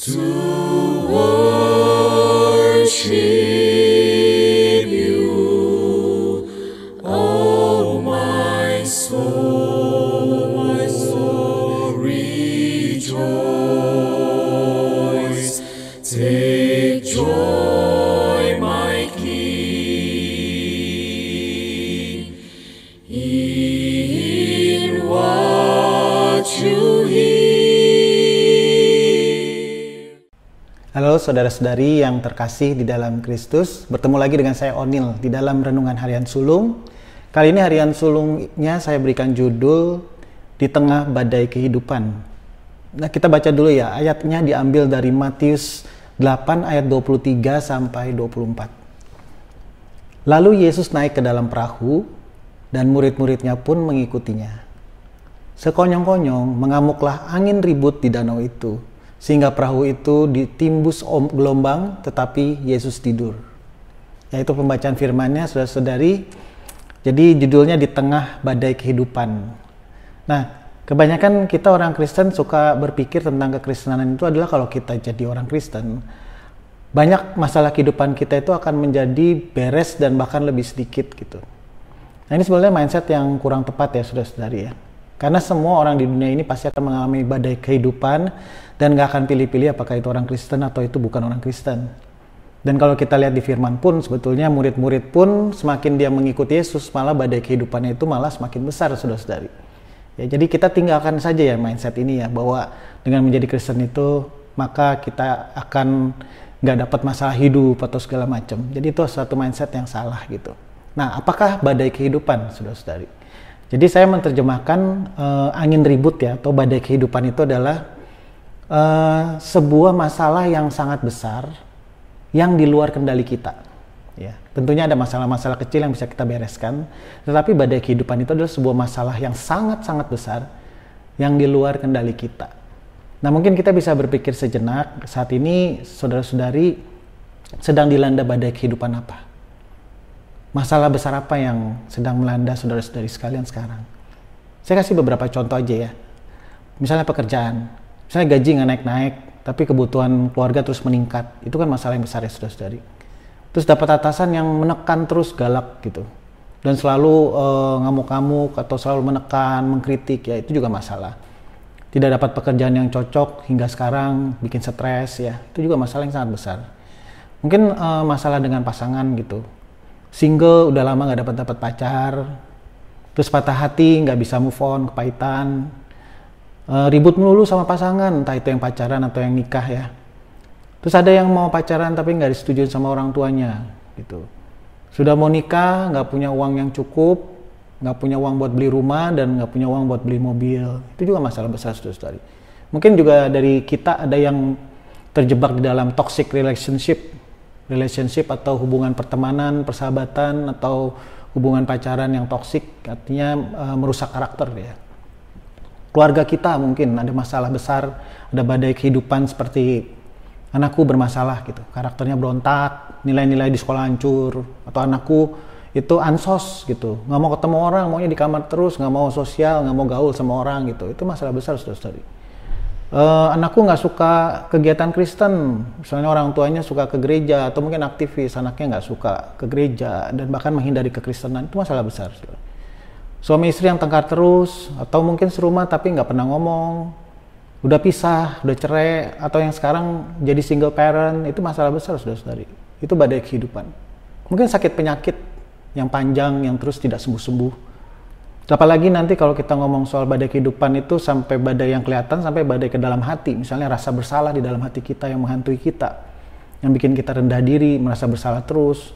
to worship you, oh my soul, rejoice. Take joy, my King, in what you hear. Halo saudara-saudari yang terkasih di dalam Kristus, bertemu lagi dengan saya Onil di dalam Renungan Harian Sulung. Kali ini Harian Sulungnya saya berikan judul Di Tengah Badai Kehidupan. Nah, kita baca dulu ya, ayatnya diambil dari Matius 8 ayat 23 sampai 24. Lalu Yesus naik ke dalam perahu dan murid-muridnya pun mengikutinya. Sekonyong-konyong mengamuklah angin ribut di danau itu, sehingga perahu itu ditimbus gelombang, tetapi Yesus tidur. Yaitu pembacaan firman-Nya, saudara-saudari. Jadi judulnya Di Tengah Badai Kehidupan. Nah, kebanyakan kita orang Kristen suka berpikir tentang kekristenan itu adalah kalau kita jadi orang Kristen, banyak masalah kehidupan kita itu akan menjadi beres dan bahkan lebih sedikit gitu. Nah, ini sebenarnya mindset yang kurang tepat ya saudara-saudari ya. Karena semua orang di dunia ini pasti akan mengalami badai kehidupan dan gak akan pilih-pilih apakah itu orang Kristen atau itu bukan orang Kristen. Dan kalau kita lihat di firman pun sebetulnya murid-murid pun semakin dia mengikuti Yesus, malah badai kehidupannya itu malah semakin besar saudara-saudari. Ya, jadi kita tinggalkan saja ya mindset ini ya, bahwa dengan menjadi Kristen itu maka kita akan nggak dapat masalah hidup atau segala macam. Jadi itu satu mindset yang salah gitu. Nah, apakah badai kehidupan, saudara-saudari? Jadi saya menerjemahkan angin ribut ya, atau badai kehidupan itu adalah sebuah masalah yang sangat besar yang di luar kendali kita. Ya, tentunya ada masalah-masalah kecil yang bisa kita bereskan, tetapi badai kehidupan itu adalah sebuah masalah yang sangat-sangat besar yang di luar kendali kita. Nah, mungkin kita bisa berpikir sejenak, saat ini saudara-saudari sedang dilanda badai kehidupan apa? Masalah besar apa yang sedang melanda saudara-saudari sekalian sekarang? Saya kasih beberapa contoh aja ya. Misalnya pekerjaan, misalnya gaji nggak naik-naik, tapi kebutuhan keluarga terus meningkat. Itu kan masalah yang besar ya saudara-saudari. Terus dapat atasan yang menekan terus galak gitu, dan selalu ngamuk-ngamuk atau selalu menekan, mengkritik, ya itu juga masalah. Tidak dapat pekerjaan yang cocok hingga sekarang, bikin stres ya, itu juga masalah yang sangat besar. Mungkin masalah dengan pasangan gitu, single udah lama nggak dapat pacar, terus patah hati, nggak bisa move on, kepahitan, ribut melulu sama pasangan, entah itu yang pacaran atau yang nikah ya. Terus ada yang mau pacaran tapi nggak disetujui sama orang tuanya gitu. Sudah mau nikah, nggak punya uang yang cukup, nggak punya uang buat beli rumah, dan nggak punya uang buat beli mobil. Itu juga masalah besar saudara-saudari. Mungkin juga dari kita ada yang terjebak di dalam toxic relationship atau hubungan pertemanan, persahabatan, atau hubungan pacaran yang toxic, artinya merusak karakter ya. Keluarga kita mungkin ada masalah besar, ada badai kehidupan seperti anakku bermasalah gitu, karakternya berontak, nilai-nilai di sekolah hancur, atau anakku itu ansos gitu, nggak mau ketemu orang, maunya di kamar terus, nggak mau sosial, nggak mau gaul sama orang gitu. Itu masalah besar saudara-saudari. Anakku nggak suka kegiatan Kristen, misalnya orang tuanya suka ke gereja, atau mungkin aktivis, anaknya nggak suka ke gereja dan bahkan menghindari kekristenan. Itu masalah besar saudara. Suami istri yang tengkar terus, atau mungkin serumah tapi nggak pernah ngomong, udah pisah, udah cerai, atau yang sekarang jadi single parent, itu masalah besar saudara-saudari. Itu badai kehidupan. Mungkin sakit penyakit yang panjang yang terus tidak sembuh-sembuh. Apalagi nanti kalau kita ngomong soal badai kehidupan itu sampai badai yang kelihatan, sampai badai ke dalam hati. Misalnya rasa bersalah di dalam hati kita yang menghantui kita, yang bikin kita rendah diri, merasa bersalah terus.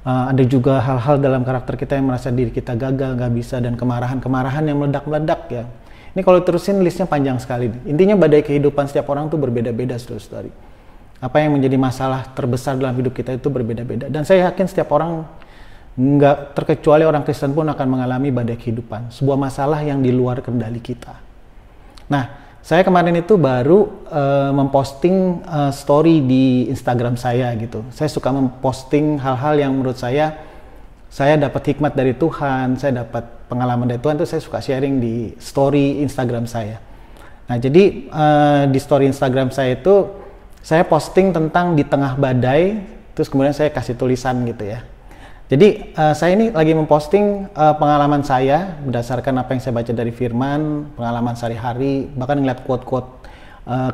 Ada juga hal-hal dalam karakter kita yang merasa diri kita gagal, nggak bisa, dan kemarahan-kemarahan yang meledak-meledak ya. Ini kalau terusin listnya panjang sekali. Intinya badai kehidupan setiap orang tuh berbeda-beda saudara-saudari. Apa yang menjadi masalah terbesar dalam hidup kita itu berbeda-beda. Dan saya yakin setiap orang, nggak terkecuali orang Kristen pun akan mengalami badai kehidupan. Sebuah masalah yang di luar kendali kita. Nah, saya kemarin itu baru memposting story di Instagram saya gitu. Saya suka memposting hal-hal yang menurut saya dapat hikmat dari Tuhan, saya dapat pengalaman dari Tuhan, itu saya suka sharing di story Instagram saya. Nah, jadi di story Instagram saya itu saya posting tentang di tengah badai, terus kemudian saya kasih tulisan gitu ya. Jadi saya ini lagi memposting pengalaman saya berdasarkan apa yang saya baca dari firman, pengalaman sehari-hari, bahkan ngeliat quote-quote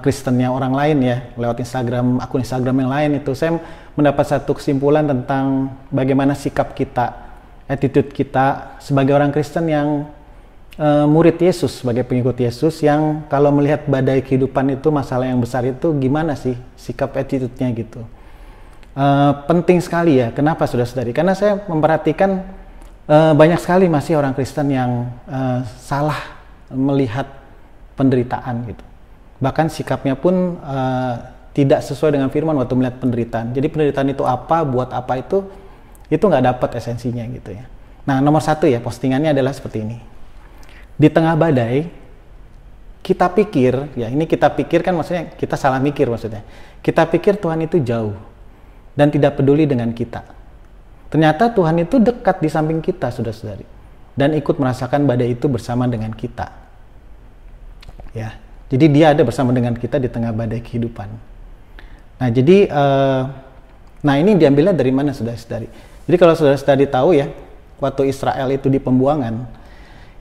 Kristennya orang lain ya, lewat Instagram, akun Instagram yang lain itu. Saya mendapat satu kesimpulan tentang bagaimana sikap kita, attitude kita sebagai orang Kristen yang murid Yesus, sebagai pengikut Yesus, yang kalau melihat badai kehidupan itu, masalah yang besar itu, gimana sih sikap attitude-nya gitu. Penting sekali ya. Kenapa saudara-saudari? Karena saya memperhatikan banyak sekali masih orang Kristen yang salah melihat penderitaan gitu. Bahkan sikapnya pun tidak sesuai dengan firman waktu melihat penderitaan. Jadi penderitaan itu apa, buat apa itu nggak dapat esensinya gitu ya. Nah, nomor satu ya, postingannya adalah seperti ini. Di tengah badai, kita pikir, ya ini kita pikir kan maksudnya kita salah mikir maksudnya. Kita pikir Tuhan itu jauh dan tidak peduli dengan kita. Ternyata Tuhan itu dekat di samping kita, saudara-saudari, dan ikut merasakan badai itu bersama dengan kita. Ya, jadi Dia ada bersama dengan kita di tengah badai kehidupan. Nah, jadi ini diambilnya dari mana, saudara-saudari? Jadi kalau saudara-saudari tahu ya, waktu Israel itu di pembuangan,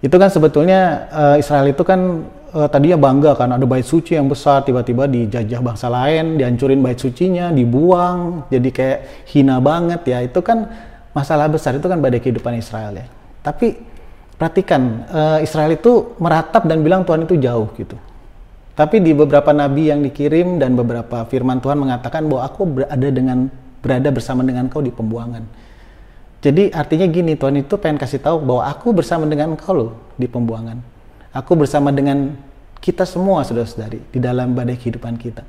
itu kan sebetulnya Israel itu kan tadinya bangga kan ada bait suci yang besar, tiba-tiba dijajah bangsa lain, dihancurin bait sucinya, dibuang, jadi kayak hina banget ya. Itu kan masalah besar, itu kan badai kehidupan Israel ya. Tapi perhatikan, Israel itu meratap dan bilang Tuhan itu jauh gitu. Tapi di beberapa nabi yang dikirim dan beberapa firman Tuhan mengatakan bahwa aku berada bersama dengan kau di pembuangan. Jadi artinya gini, Tuhan itu pengen kasih tahu bahwa aku bersama dengan kau loh di pembuangan. Aku bersama dengan kita semua, saudara-saudari, di dalam badai kehidupan kita.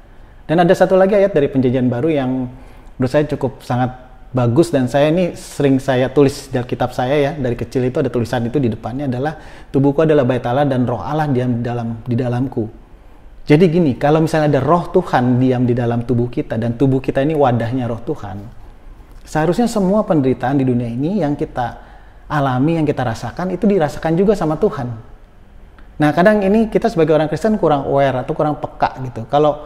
Dan ada satu lagi ayat dari Perjanjian Baru yang menurut saya cukup sangat bagus, dan saya ini sering saya tulis di kitab saya ya, dari kecil itu ada tulisan itu di depannya adalah, tubuhku adalah bait Allah dan roh Allah diam di dalamku. Jadi gini, kalau misalnya ada roh Tuhan diam di dalam tubuh kita, dan tubuh kita ini wadahnya roh Tuhan, seharusnya semua penderitaan di dunia ini yang kita alami, yang kita rasakan, itu dirasakan juga sama Tuhan. Nah, kadang ini kita sebagai orang Kristen kurang aware atau kurang peka gitu. Kalau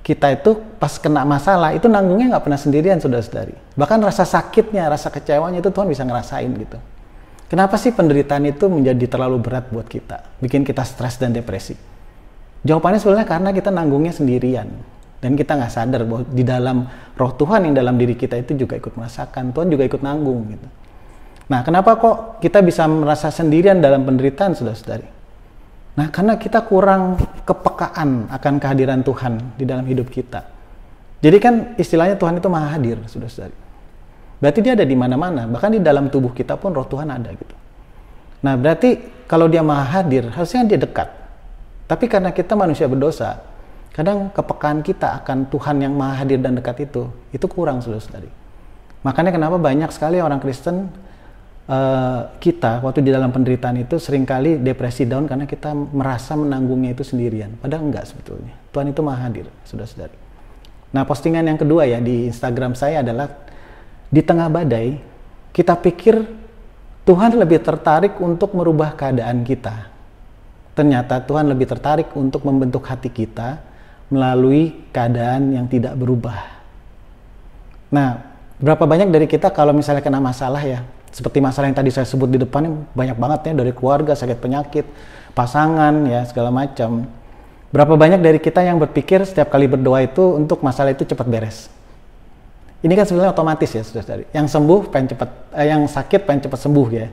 kita itu pas kena masalah, itu nanggungnya nggak pernah sendirian, saudara-saudari. Bahkan rasa sakitnya, rasa kecewanya itu Tuhan bisa ngerasain gitu. Kenapa sih penderitaan itu menjadi terlalu berat buat kita? Bikin kita stres dan depresi? Jawabannya sebenarnya karena kita nanggungnya sendirian. Dan kita nggak sadar bahwa di dalam roh Tuhan yang dalam diri kita itu juga ikut merasakan. Tuhan juga ikut nanggung gitu. Nah, kenapa kok kita bisa merasa sendirian dalam penderitaan, saudara-saudari? Nah, karena kita kurang kepekaan akan kehadiran Tuhan di dalam hidup kita. Jadi kan istilahnya Tuhan itu maha hadir, saudara-saudari. Berarti Dia ada di mana-mana, bahkan di dalam tubuh kita pun roh Tuhan ada gitu. Nah, berarti kalau Dia maha hadir, harusnya Dia dekat. Tapi karena kita manusia berdosa, kadang kepekaan kita akan Tuhan yang maha hadir dan dekat itu kurang, saudara-saudari. Makanya kenapa banyak sekali orang Kristen kita waktu di dalam penderitaan itu seringkali depresi down karena kita merasa menanggungnya itu sendirian. Padahal enggak sebetulnya. Tuhan itu maha hadir, saudara-saudari. Nah, postingan yang kedua ya di Instagram saya adalah, di tengah badai, kita pikir Tuhan lebih tertarik untuk merubah keadaan kita. Ternyata Tuhan lebih tertarik untuk membentuk hati kita melalui keadaan yang tidak berubah. Nah, berapa banyak dari kita kalau misalnya kena masalah ya, seperti masalah yang tadi saya sebut di depan, ini banyak banget ya, dari keluarga, sakit penyakit, pasangan ya, segala macam. Berapa banyak dari kita yang berpikir setiap kali berdoa itu untuk masalah itu cepat beres. Ini kan sebenarnya otomatis ya, saudara-saudari. Yang sembuh pengen cepat, yang sakit pengen cepat sembuh ya.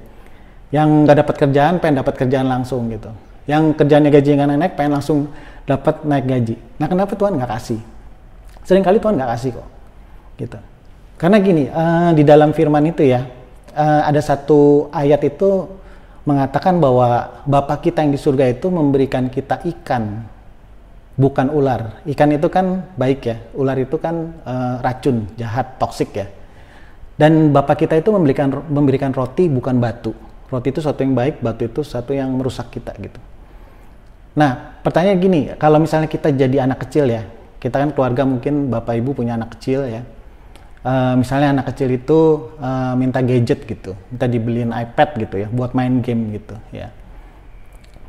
Yang nggak dapat kerjaan pengen dapat kerjaan langsung gitu. Yang kerjaannya gaji nggak naik pengen langsung dapat naik gaji. Nah, kenapa Tuhan nggak kasih? Seringkali Tuhan nggak kasih kok, gitu. Karena gini, di dalam firman itu ya, ada satu ayat itu mengatakan bahwa Bapa kita yang di surga itu memberikan kita ikan, bukan ular. Ikan itu kan baik ya, ular itu kan racun, jahat, toksik ya. Dan Bapa kita itu memberikan roti, bukan batu. Roti itu sesuatu yang baik, batu itu sesuatu yang merusak kita gitu. Nah, pertanyaan gini, kalau misalnya kita jadi anak kecil ya, kita kan keluarga mungkin Bapak Ibu punya anak kecil ya. Misalnya anak kecil itu minta gadget gitu, minta dibeliin iPad gitu ya, buat main game gitu ya.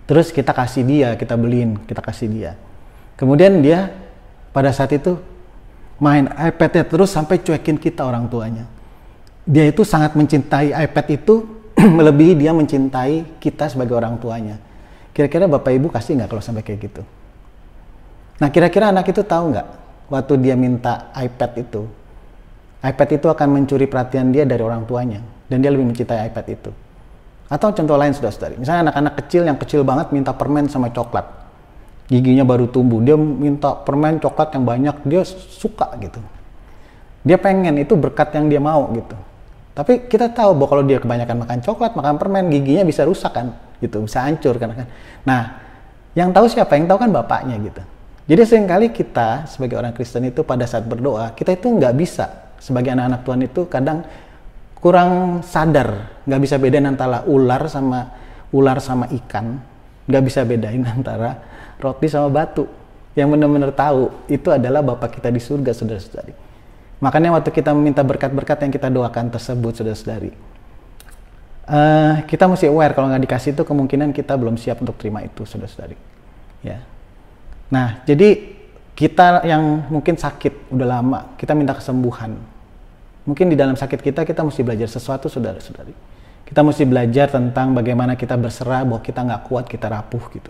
Terus kita kasih dia, kita beliin, kita kasih dia. Kemudian dia pada saat itu main iPad-nya terus sampai cuekin kita orang tuanya. Dia itu sangat mencintai iPad itu melebihi dia mencintai kita sebagai orang tuanya. Kira-kira Bapak Ibu kasih nggak kalau sampai kayak gitu? Nah, kira-kira anak itu tahu nggak waktu dia minta iPad itu akan mencuri perhatian dia dari orang tuanya dan dia lebih mencintai iPad itu. Atau contoh lain saudara-saudari, misalnya anak-anak kecil yang kecil banget minta permen sama coklat, giginya baru tumbuh, dia minta permen coklat yang banyak, dia suka gitu. Dia pengen, itu berkat yang dia mau gitu. Tapi kita tahu bahwa kalau dia kebanyakan makan coklat, makan permen, giginya bisa rusak kan, gitu, bisa hancur kan. Nah, yang tahu siapa? Yang tahu kan bapaknya gitu. Jadi seringkali kita sebagai orang Kristen itu pada saat berdoa, kita itu nggak bisa sebagai anak-anak Tuhan itu kadang kurang sadar, nggak bisa bedain antara ular sama ikan, nggak bisa bedain antara roti sama batu. Yang benar-benar tahu itu adalah Bapa kita di surga, saudara-saudari. Makanya waktu kita meminta berkat-berkat yang kita doakan tersebut, saudara-saudari, kita mesti aware kalau nggak dikasih itu kemungkinan kita belum siap untuk terima itu, saudara-saudari. Ya. Nah, jadi kita yang mungkin sakit udah lama, kita minta kesembuhan. Mungkin di dalam sakit kita mesti belajar sesuatu, saudara-saudari. Kita mesti belajar tentang bagaimana kita berserah bahwa kita nggak kuat, kita rapuh gitu.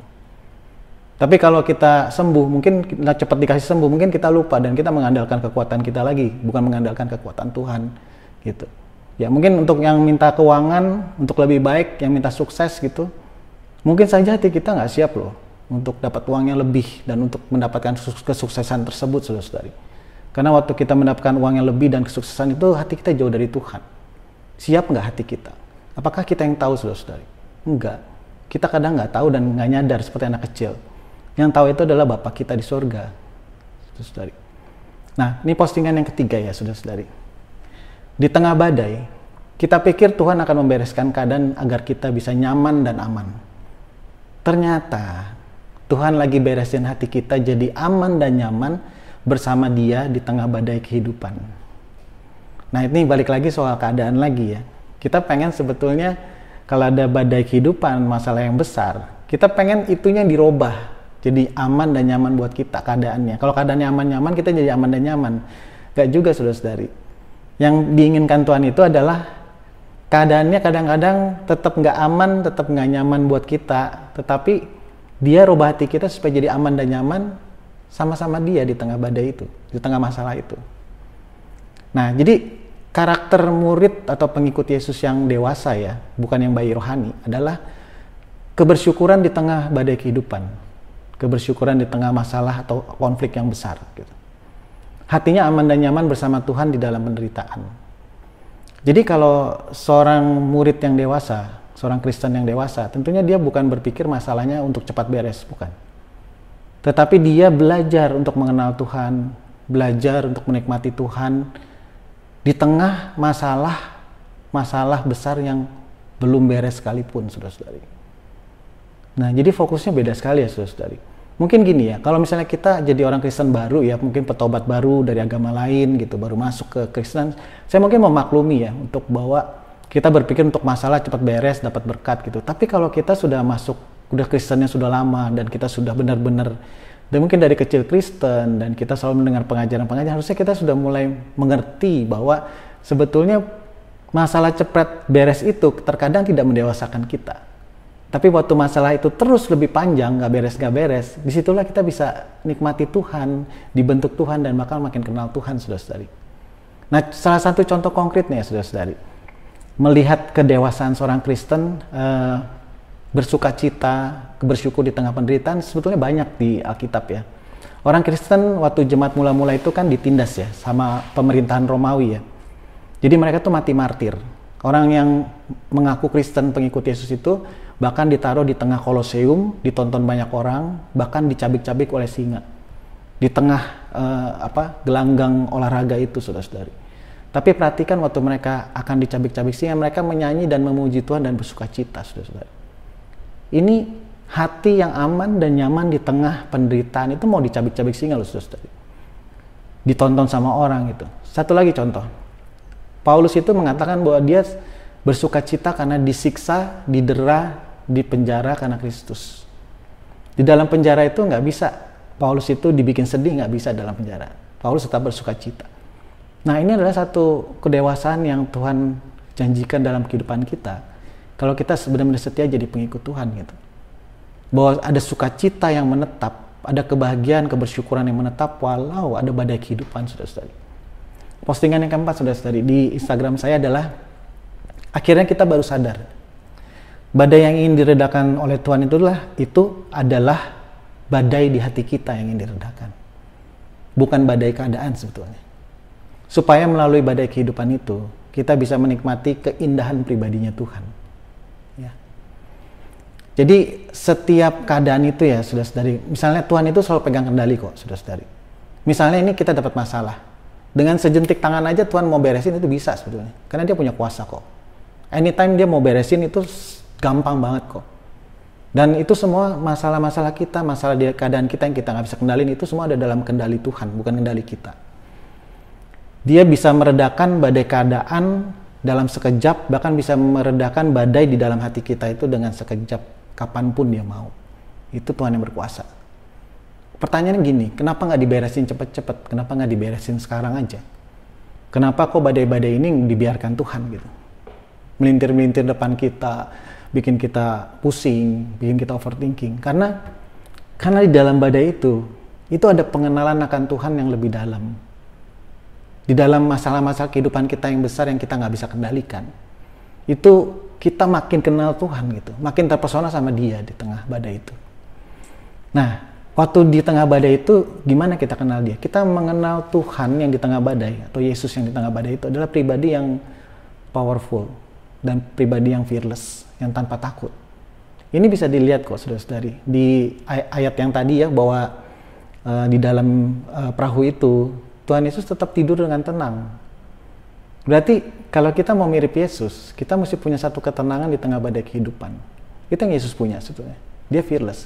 Tapi kalau kita sembuh, mungkin kita cepat dikasih sembuh, mungkin kita lupa dan kita mengandalkan kekuatan kita lagi, bukan mengandalkan kekuatan Tuhan gitu. Ya mungkin untuk yang minta keuangan, untuk lebih baik, yang minta sukses gitu, mungkin saja hati kita nggak siap loh untuk dapat uangnya lebih dan untuk mendapatkan kesuksesan tersebut, saudara-saudari. Karena waktu kita mendapatkan uang yang lebih dan kesuksesan itu, hati kita jauh dari Tuhan. Siap nggak hati kita? Apakah kita yang tahu, saudara-saudari? Enggak. Kita kadang nggak tahu dan nggak nyadar seperti anak kecil. Yang tahu itu adalah Bapa kita di surga, saudara-saudari. Nah, ini postingan yang ketiga ya, saudara-saudari. Di tengah badai, kita pikir Tuhan akan membereskan keadaan agar kita bisa nyaman dan aman. Ternyata Tuhan lagi beresin hati kita jadi aman dan nyaman bersama Dia di tengah badai kehidupan. Nah, ini balik lagi soal keadaan lagi ya. Kita pengen sebetulnya kalau ada badai kehidupan, masalah yang besar, kita pengen itunya dirubah jadi aman dan nyaman buat kita keadaannya. Kalau keadaannya aman-nyaman, kita jadi aman dan nyaman. Gak juga, saudara-saudari. Yang diinginkan Tuhan itu adalah keadaannya kadang-kadang tetap nggak aman, tetap nggak nyaman buat kita, tetapi Dia rubah hati kita supaya jadi aman dan nyaman sama-sama Dia di tengah badai itu, di tengah masalah itu. Nah, jadi karakter murid atau pengikut Yesus yang dewasa ya, bukan yang bayi rohani, adalah kebersyukuran di tengah badai kehidupan, kebersyukuran di tengah masalah atau konflik yang besar. Gitu. Hatinya aman dan nyaman bersama Tuhan di dalam penderitaan. Jadi kalau seorang murid yang dewasa, seorang Kristen yang dewasa, tentunya dia bukan berpikir masalahnya untuk cepat beres, bukan. Tetapi dia belajar untuk mengenal Tuhan, belajar untuk menikmati Tuhan di tengah masalah besar yang belum beres sekalipun, saudara-saudari. Nah, jadi fokusnya beda sekali ya, saudara-saudari. Mungkin gini ya, kalau misalnya kita jadi orang Kristen baru ya, mungkin petobat baru dari agama lain gitu, baru masuk ke Kristen, saya mungkin memaklumi ya, untuk bahwa kita berpikir untuk masalah cepat beres, dapat berkat gitu. Tapi kalau kita sudah masuk, udah Kristennya sudah lama, dan kita sudah benar-benar, dan mungkin dari kecil Kristen, dan kita selalu mendengar pengajaran-pengajaran, harusnya kita sudah mulai mengerti bahwa sebetulnya masalah cepat beres itu terkadang tidak mendewasakan kita. Tapi waktu masalah itu terus lebih panjang, gak beres, disitulah kita bisa nikmati Tuhan, dibentuk Tuhan, dan bakal makin kenal Tuhan, saudara-saudari. Nah, salah satu contoh konkretnya ya, saudara-saudari, melihat kedewasaan seorang Kristen, bersukacita, bersyukur di tengah penderitaan, sebetulnya banyak di Alkitab ya. Orang Kristen waktu jemaat mula-mula itu kan ditindas ya, sama pemerintahan Romawi ya. Jadi mereka tuh mati martir. Orang yang mengaku Kristen pengikut Yesus itu bahkan ditaruh di tengah Koloseum, ditonton banyak orang, bahkan dicabik-cabik oleh singa di tengah gelanggang olahraga itu, saudara-saudari. Tapi perhatikan waktu mereka akan dicabik-cabik singa, mereka menyanyi dan memuji Tuhan dan bersukacita, saudara-saudari. Ini hati yang aman dan nyaman di tengah penderitaan itu mau dicabik-cabik singa loh, saudara-saudari. Ditonton sama orang gitu. Satu lagi contoh. Paulus itu mengatakan bahwa dia bersukacita karena disiksa, didera, dipenjara karena Kristus. Di dalam penjara itu nggak bisa, Paulus itu dibikin sedih, nggak bisa dalam penjara. Paulus tetap bersuka cita. Nah, ini adalah satu kedewasaan yang Tuhan janjikan dalam kehidupan kita. Kalau kita benar-benar setia jadi pengikut Tuhan gitu. Bahwa ada sukacita yang menetap, ada kebahagiaan, kebersyukuran yang menetap walau ada badai kehidupan, saudara-saudari. Postingan yang keempat, saudara-saudari, di Instagram saya adalah akhirnya kita baru sadar. Badai yang ingin diredakan oleh Tuhan itu adalah badai di hati kita yang ingin diredakan. Bukan badai keadaan sebetulnya. Supaya melalui badai kehidupan itu, kita bisa menikmati keindahan pribadinya Tuhan. Ya. Jadi setiap keadaan itu ya, saudara-saudari, misalnya Tuhan itu selalu pegang kendali kok, saudara-saudari. Misalnya ini kita dapat masalah. Dengan sejentik tangan aja Tuhan mau beresin itu bisa sebetulnya. Karena dia punya kuasa kok. Anytime dia mau beresin itu gampang banget kok. Dan itu semua masalah-masalah kita, masalah di keadaan kita yang kita nggak bisa kendalin, itu semua ada dalam kendali Tuhan, bukan kendali kita. Dia bisa meredakan badai keadaan dalam sekejap, bahkan bisa meredakan badai di dalam hati kita itu dengan sekejap, kapanpun dia mau. Itu Tuhan yang berkuasa. Pertanyaannya gini, kenapa nggak diberesin cepet-cepet? Kenapa nggak diberesin sekarang aja? Kenapa kok badai-badai ini dibiarkan Tuhan gitu? Melintir-melintir depan kita, bikin kita pusing, bikin kita overthinking. Karena di dalam badai itu ada pengenalan akan Tuhan yang lebih dalam. Di dalam masalah-masalah kehidupan kita yang besar yang kita nggak bisa kendalikan, itu kita makin kenal Tuhan gitu, makin terpesona sama Dia di tengah badai itu. Nah, waktu di tengah badai itu gimana kita kenal Dia? Kita mengenal Tuhan yang di tengah badai atau Yesus yang di tengah badai itu adalah pribadi yang powerful dan pribadi yang fearless, yang tanpa takut. Ini bisa dilihat kok, saudara-saudari, di ayat yang tadi ya, bahwa di dalam perahu itu Tuhan Yesus tetap tidur dengan tenang. Berarti kalau kita mau mirip Yesus, kita mesti punya satu ketenangan di tengah badai kehidupan. Itu yang Yesus punya sebetulnya. Dia fearless.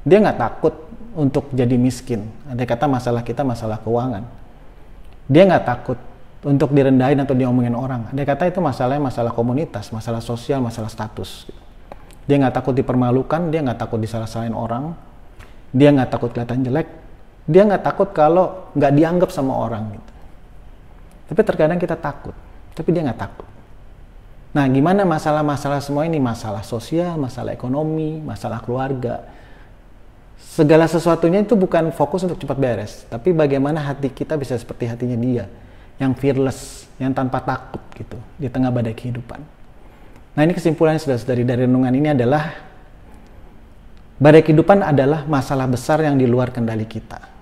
Dia nggak takut untuk jadi miskin. Ada kata masalah kita masalah keuangan. Dia nggak takut untuk direndahin atau diomongin orang. Ada kata itu masalahnya masalah komunitas, masalah sosial, masalah status. Dia nggak takut dipermalukan, dia nggak takut disalah-salahin orang, dia nggak takut kelihatan jelek. Dia nggak takut kalau nggak dianggap sama orang gitu. Tapi terkadang kita takut, tapi dia nggak takut. Nah, gimana masalah-masalah semua ini? Masalah sosial, masalah ekonomi, masalah keluarga. Segala sesuatunya itu bukan fokus untuk cepat beres, tapi bagaimana hati kita bisa seperti hatinya Dia, yang fearless, yang tanpa takut gitu, di tengah badai kehidupan. Nah, ini kesimpulannya saudara-saudari dari renungan ini adalah badai kehidupan adalah masalah besar yang di luar kendali kita.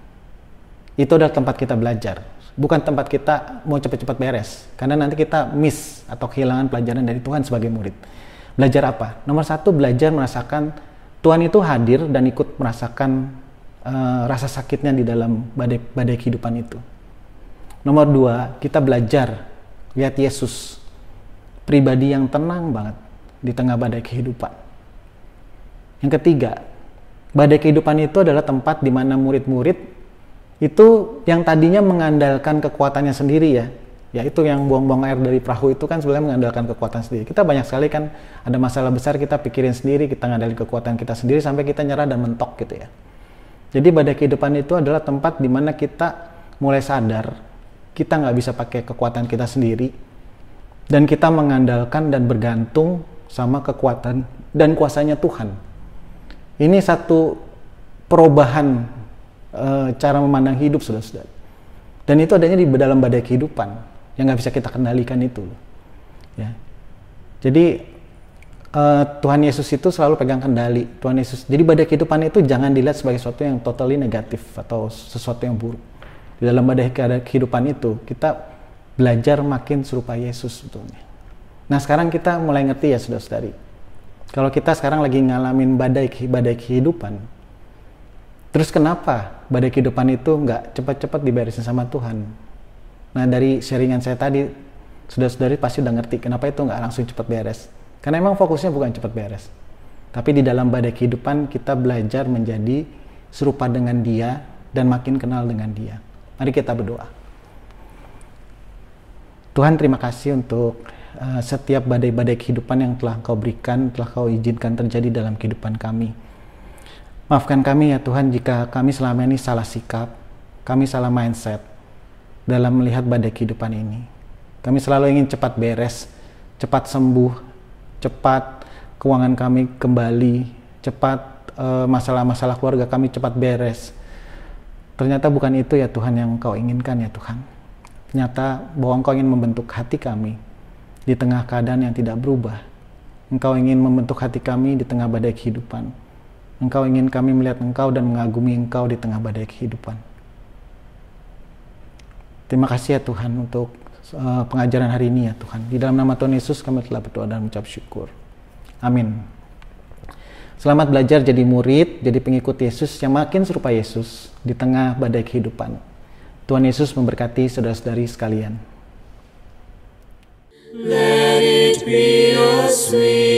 Itu adalah tempat kita belajar, bukan tempat kita mau cepat-cepat beres, karena nanti kita miss atau kehilangan pelajaran dari Tuhan sebagai murid. Belajar apa? Nomor satu, belajar merasakan Tuhan itu hadir dan ikut merasakan rasa sakitnya di dalam badai kehidupan itu. Nomor dua, kita belajar lihat Yesus, pribadi yang tenang banget di tengah badai kehidupan. Yang ketiga, badai kehidupan itu adalah tempat di mana murid-murid itu yang tadinya mengandalkan kekuatannya sendiri ya itu yang buang-buang air dari perahu itu kan sebenarnya mengandalkan kekuatan sendiri. Kita banyak sekali kan ada masalah besar kita pikirin sendiri, kita ngandalin kekuatan kita sendiri sampai kita nyerah dan mentok gitu ya. Jadi badai kehidupan itu adalah tempat di mana kita mulai sadar kita nggak bisa pakai kekuatan kita sendiri dan kita mengandalkan dan bergantung sama kekuatan dan kuasanya Tuhan. Ini satu perubahan cara memandang hidup, saudara-saudara. Dan itu adanya di dalam badai kehidupan yang nggak bisa kita kendalikan itu. Ya. Jadi Tuhan Yesus itu selalu pegang kendali. Tuhan Yesus. Jadi badai kehidupan itu jangan dilihat sebagai sesuatu yang totally negatif atau sesuatu yang buruk. Di dalam badai kehidupan itu kita belajar makin serupa Yesus sebetulnya. Nah, sekarang kita mulai ngerti ya, saudara-saudari. Kalau kita sekarang lagi ngalamin badai kehidupan, terus kenapa badai kehidupan itu nggak cepat-cepat diberesin sama Tuhan? Nah, dari sharingan saya tadi, saudara-saudari pasti udah ngerti kenapa itu nggak langsung cepat beres. Karena emang fokusnya bukan cepat beres. Tapi di dalam badai kehidupan kita belajar menjadi serupa dengan Dia dan makin kenal dengan Dia. Mari kita berdoa. Tuhan, terima kasih untuk setiap badai-badai kehidupan yang telah Kau berikan, telah Kau izinkan terjadi dalam kehidupan kami. Maafkan kami ya Tuhan jika kami selama ini salah sikap, kami salah mindset, dalam melihat badai kehidupan ini. Kami selalu ingin cepat beres, cepat sembuh, cepat keuangan kami kembali, cepat masalah-masalah keluarga kami cepat beres. Ternyata bukan itu ya Tuhan yang Engkau inginkan ya Tuhan. Ternyata bahwa Engkau ingin membentuk hati kami di tengah keadaan yang tidak berubah. Engkau ingin membentuk hati kami di tengah badai kehidupan. Engkau ingin kami melihat Engkau dan mengagumi Engkau di tengah badai kehidupan. Terima kasih ya Tuhan untuk pengajaran hari ini ya Tuhan. Di dalam nama Tuhan Yesus kami telah berdoa dan mengucap syukur. Amin. Selamat belajar jadi murid, jadi pengikut Yesus yang makin serupa Yesus di tengah badai kehidupan. Tuhan Yesus memberkati saudara-saudari sekalian. Let it be a sweet